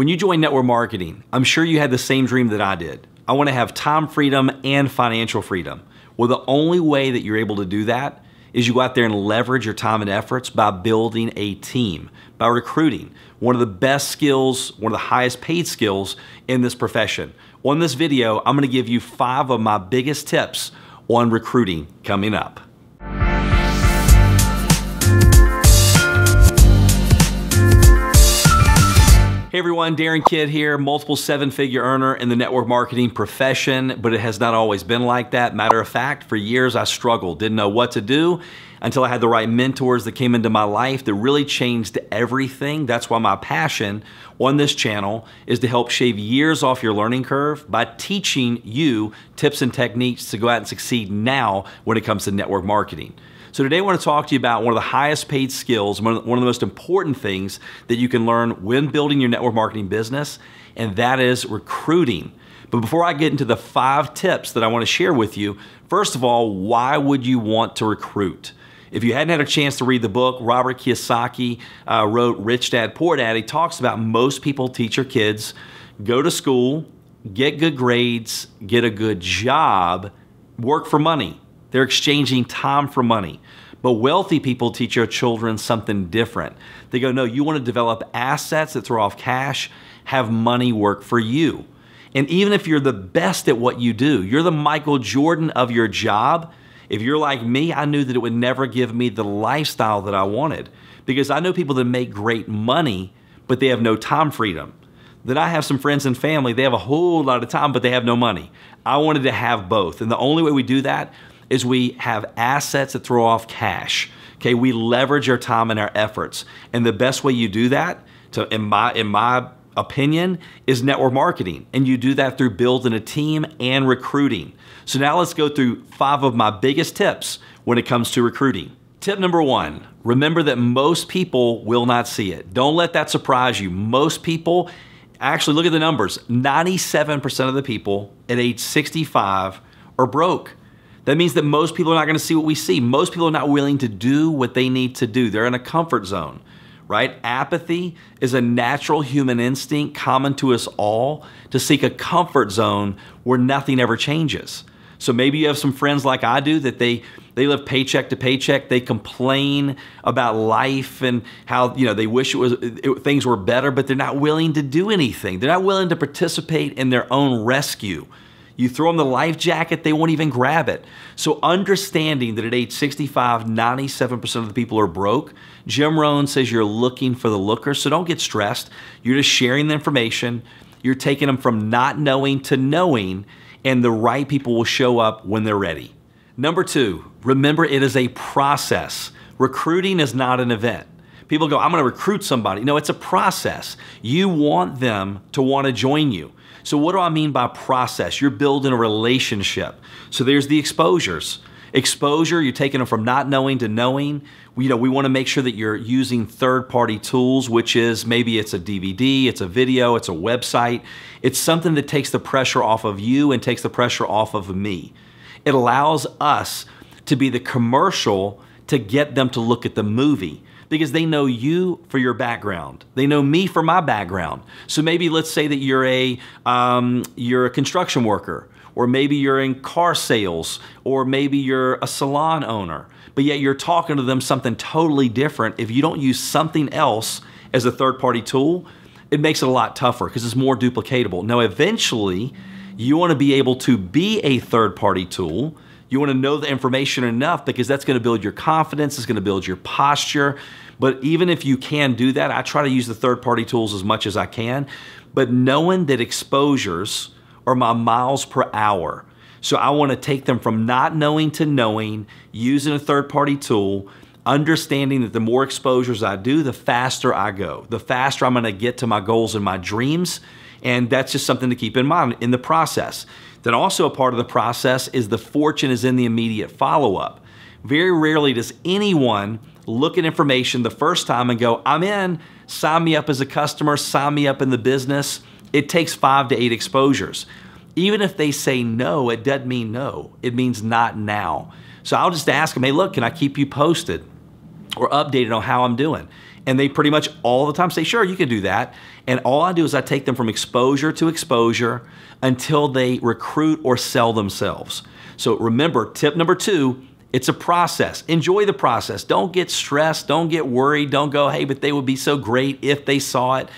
When you join network marketing, I'm sure you had the same dream that I did. I want to have time freedom and financial freedom. Well, the only way that you're able to do that is you go out there and leverage your time and efforts by building a team, by recruiting. One of the best skills, one of the highest paid skills in this profession. On this video, I'm going to give you 5 of my biggest tips on recruiting coming up. Hey everyone, Darin here, multiple 7-figure earner in the network marketing profession, but it has not always been like that. Matter of fact, for years I struggled, didn't know what to do until I had the right mentors that came into my life that really changed everything. That's why my passion on this channel is to help shave years off your learning curve by teaching you tips and techniques to go out and succeed now when it comes to network marketing. So today I want to talk to you about one of the highest paid skills, one of the most important things that you can learn when building your network marketing business, and that is recruiting. But before I get into the 5 tips that I want to share with you, first of all, why would you want to recruit? If you hadn't had a chance to read the book, Robert Kiyosaki wrote Rich Dad, Poor Dad. He talks about most people teach their kids, go to school, get good grades, get a good job, work for money. They're exchanging time for money. But wealthy people teach their children something different. They go, no, you want to develop assets that throw off cash, have money work for you. And even if you're the best at what you do, you're the Michael Jordan of your job, if you're like me, I knew that it would never give me the lifestyle that I wanted. Because I know people that make great money, but they have no time freedom. Then I have some friends and family, they have a whole lot of time, but they have no money. I wanted to have both. And the only way we do that is we have assets that throw off cash. Okay, we leverage our time and our efforts. And the best way you do that, in my opinion, is network marketing. And you do that through building a team and recruiting. So now let's go through 5 of my biggest tips when it comes to recruiting. Tip number 1, remember that most people will not see it. Don't let that surprise you. Most people, actually look at the numbers, 97% of the people at age 65 are broke. That means that most people are not going to see what we see. Most people are not willing to do what they need to do. They're in a comfort zone, right? Apathy is a natural human instinct common to us all to seek a comfort zone where nothing ever changes. So maybe you have some friends like I do that they live paycheck to paycheck. They complain about life and how they wish things were better, but they're not willing to do anything. They're not willing to participate in their own rescue. You throw them the life jacket, they won't even grab it. So understanding that at age 65, 97% of the people are broke, Jim Rohn says you're looking for the looker, so don't get stressed. You're just sharing the information. You're taking them from not knowing to knowing, and the right people will show up when they're ready. Number 2, remember it is a process. Recruiting is not an event. People go, I'm gonna recruit somebody. No, it's a process. You want them to want to join you. So what do I mean by process? You're building a relationship. So there's the exposures. Exposure, you're taking them from not knowing to knowing. We want to make sure that you're using third-party tools, which is maybe it's a DVD, it's a video, it's a website. It's something that takes the pressure off of you and takes the pressure off of me. It allows us to be the commercial to get them to look at the movie, because they know you for your background. They know me for my background. So maybe let's say that you're a construction worker, or maybe you're in car sales, or maybe you're a salon owner, but yet you're talking to them something totally different. If you don't use something else as a third-party tool, it makes it a lot tougher because it's more duplicatable. Now, eventually, you want to be able to be a third-party tool. You want to know the information enough because that's going to build your confidence, it's going to build your posture. But even if you can do that, I try to use the third-party tools as much as I can. But knowing that exposures are my miles per hour. So I want to take them from not knowing to knowing, using a third-party tool, understanding that the more exposures I do, the faster I go. The faster I'm going to get to my goals and my dreams. And that's just something to keep in mind in the process. Then also a part of the process is the fortune is in the immediate follow-up. Very rarely does anyone look at information the first time and go, I'm in, sign me up as a customer, sign me up in the business. It takes 5 to 8 exposures. Even if they say no, it doesn't mean no. It means not now. So I'll just ask them, hey, look, can I keep you posted or updated on how I'm doing? And they pretty much all the time say, sure, you can do that. And all I do is I take them from exposure to exposure until they recruit or sell themselves. So remember, tip number 2, it's a process. Enjoy the process. Don't get stressed. Don't get worried. Don't go, hey, but they would be so great if they saw it.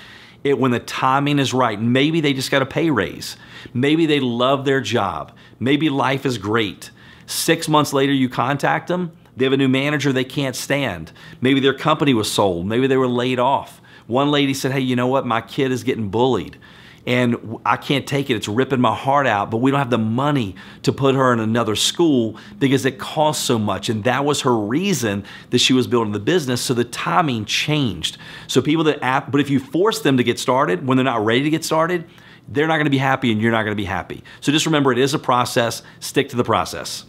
When the timing is right. Maybe they just got a pay raise. Maybe they love their job. Maybe life is great. 6 months later, you contact them. They have a new manager they can't stand. Maybe their company was sold. Maybe they were laid off. One lady said, hey, you know what? My kid is getting bullied and I can't take it. It's ripping my heart out, but we don't have the money to put her in another school because it costs so much. And that was her reason that she was building the business. So the timing changed. So people but if you force them to get started when they're not ready to get started, they're not going to be happy and you're not going to be happy. So just remember, it is a process. Stick to the process.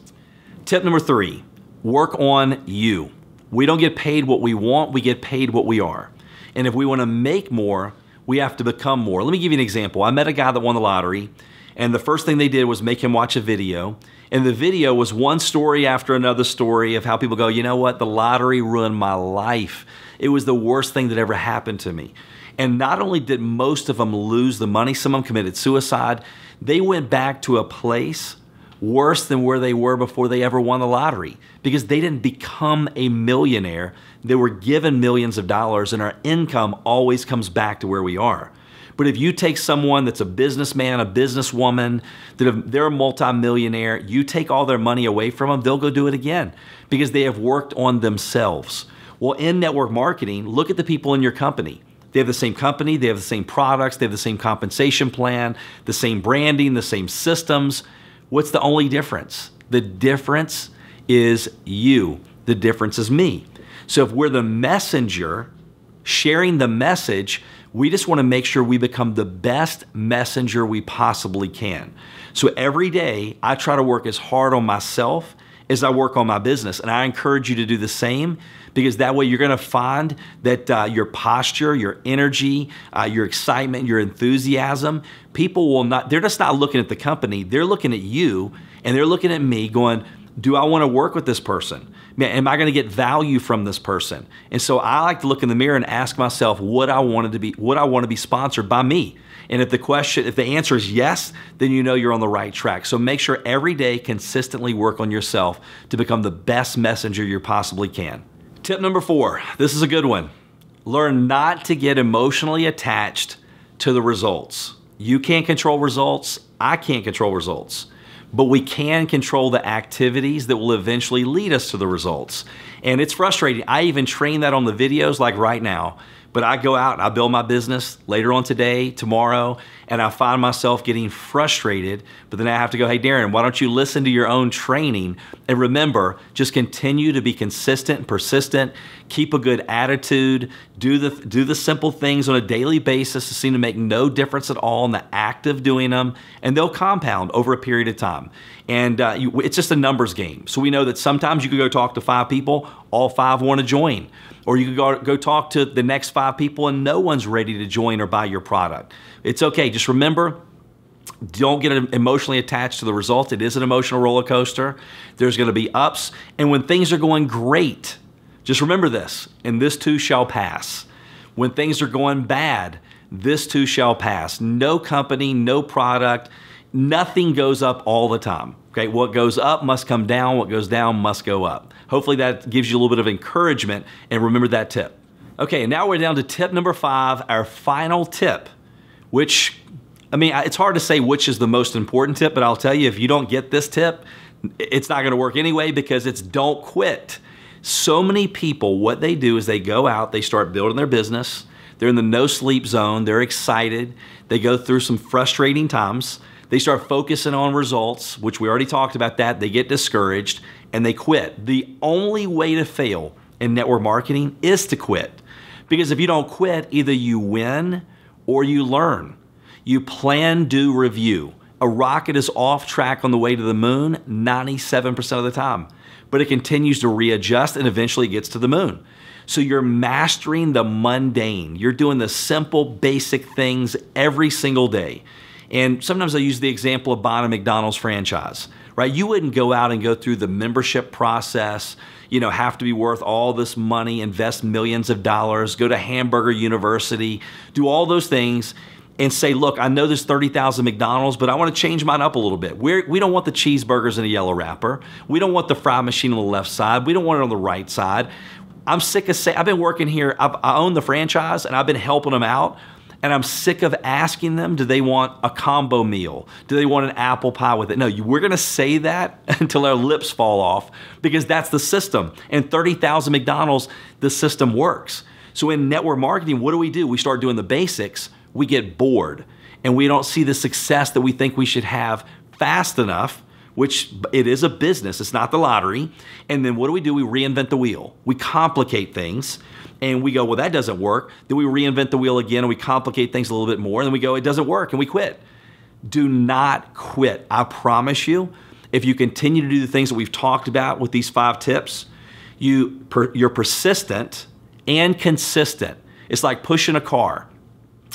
Tip number 3, work on you. We don't get paid what we want. We get paid what we are. And if we want to make more, we have to become more. Let me give you an example. I met a guy that won the lottery, and the first thing they did was make him watch a video. And the video was one story after another story of how people go, you know what? The lottery ruined my life. It was the worst thing that ever happened to me. And not only did most of them lose the money, some of them committed suicide, they went back to a place worse than where they were before they ever won the lottery because they didn't become a millionaire. They were given millions of dollars, and our income always comes back to where we are. But if you take someone that's a businessman, a businesswoman, they're a multimillionaire, you take all their money away from them, they'll go do it again because they have worked on themselves. Well, in network marketing, look at the people in your company. They have the same company, they have the same products, they have the same compensation plan, the same branding, the same systems. What's the only difference? The difference is you. The difference is me. So if we're the messenger sharing the message, we just want to make sure we become the best messenger we possibly can. So every day I try to work as hard on myself as I work on my business. And I encourage you to do the same because that way you're going to find that your posture, your energy, your excitement, your enthusiasm, people will not, they're just not looking at the company. They're looking at you and they're looking at me going, do I want to work with this person? Am I going to get value from this person? And so I like to look in the mirror and ask myself would I want to be sponsored by me? And if the answer is yes, then you know you're on the right track. So make sure every day consistently work on yourself to become the best messenger you possibly can. Tip number 4, this is a good one. Learn not to get emotionally attached to the results. You can't control results. I can't control results. But we can control the activities that will eventually lead us to the results. And it's frustrating. I even train that on the videos like right now. But I go out and I build my business later on today, tomorrow, and I find myself getting frustrated. But then I have to go, hey, Darin, why don't you listen to your own training? And remember, just continue to be consistent and persistent. Keep a good attitude. Do the simple things on a daily basis that seem to make no difference at all in the act of doing them. And they'll compound over a period of time. And it's just a numbers game. So we know that sometimes you could go talk to 5 people, all 5 want to join. Or you could go talk to the next 5 people and no one's ready to join or buy your product. It's okay. Just remember, don't get emotionally attached to the result. It is an emotional roller coaster. There's going to be ups. And when things are going great, just remember this, and this too shall pass. When things are going bad, this too shall pass. No company, no product, nothing goes up all the time. Okay, what goes up must come down. What goes down must go up. Hopefully that gives you a little bit of encouragement, and remember that tip. Okay, and now we're down to tip number 5, our final tip, which, I mean, it's hard to say which is the most important tip, but I'll tell you, if you don't get this tip, it's not gonna work anyway because it's don't quit. So many people, what they do is they go out, they start building their business, they're in the no sleep zone, they're excited, they go through some frustrating times, they start focusing on results, which we already talked about that, they get discouraged, and they quit. The only way to fail in network marketing is to quit. Because if you don't quit, either you win or you learn. You plan, do, review. A rocket is off track on the way to the moon 97% of the time, but it continues to readjust and eventually gets to the moon. So you're mastering the mundane. You're doing the simple, basic things every single day. And sometimes I use the example of buying a McDonald's franchise. right? You wouldn't go out and go through the membership process, have to be worth all this money, invest millions of dollars, go to Hamburger University, do all those things and say, look, I know there's 30,000 McDonald's, but I want to change mine up a little bit. We don't want the cheeseburgers in a yellow wrapper. We don't want the fry machine on the left side. We don't want it on the right side. I'm sick of saying, I've been working here, I own the franchise and I've been helping them out. And I'm sick of asking them, do they want a combo meal? Do they want an apple pie with it? No, we're gonna say that until our lips fall off because that's the system. And 30,000 McDonald's, the system works. So in network marketing, what do? We start doing the basics, we get bored and we don't see the success that we think we should have fast enough, which it is a business, it's not the lottery. And then what do? We reinvent the wheel. We complicate things and we go, well, that doesn't work. Then we reinvent the wheel again and we complicate things a little bit more and then we go, it doesn't work and we quit. Do not quit. I promise you, if you continue to do the things that we've talked about with these 5 tips, you're persistent and consistent. It's like pushing a car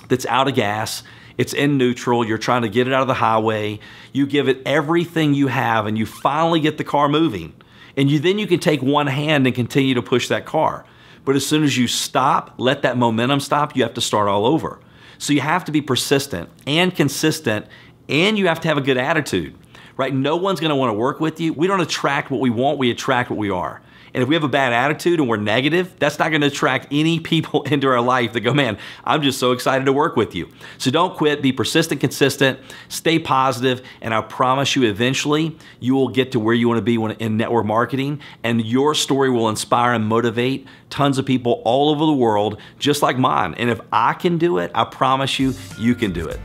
that's out of gas. It's in neutral, you're trying to get it out of the highway, you give it everything you have and you finally get the car moving. And then you can take one hand and continue to push that car. But as soon as you stop, let that momentum stop, you have to start all over. So you have to be persistent and consistent and you have to have a good attitude, right? No one's gonna wanna work with you. We don't attract what we want, we attract what we are. And if we have a bad attitude and we're negative, that's not gonna attract any people into our life that go, man, I'm just so excited to work with you. So don't quit, be persistent, consistent, stay positive, and I promise you eventually you will get to where you wanna be in network marketing and your story will inspire and motivate tons of people all over the world just like mine. And if I can do it, I promise you, you can do it.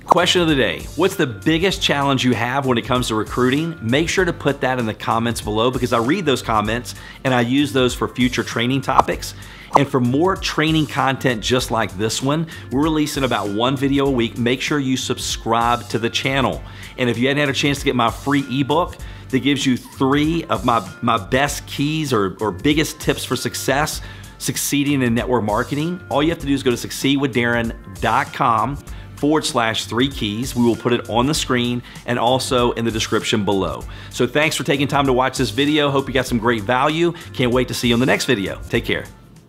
Question of the day, what's the biggest challenge you have when it comes to recruiting? Make sure to put that in the comments below because I read those comments and I use those for future training topics. And for more training content just like this one, we're releasing about 1 video a week. Make sure you subscribe to the channel. And if you hadn't had a chance to get my free ebook that gives you 3 of my best keys or biggest tips for succeeding in network marketing, all you have to do is go to succeedwithdarin.com/3 keys. We will put it on the screen and also in the description below. So thanks for taking time to watch this video. Hope you got some great value. Can't wait to see you on the next video. Take care.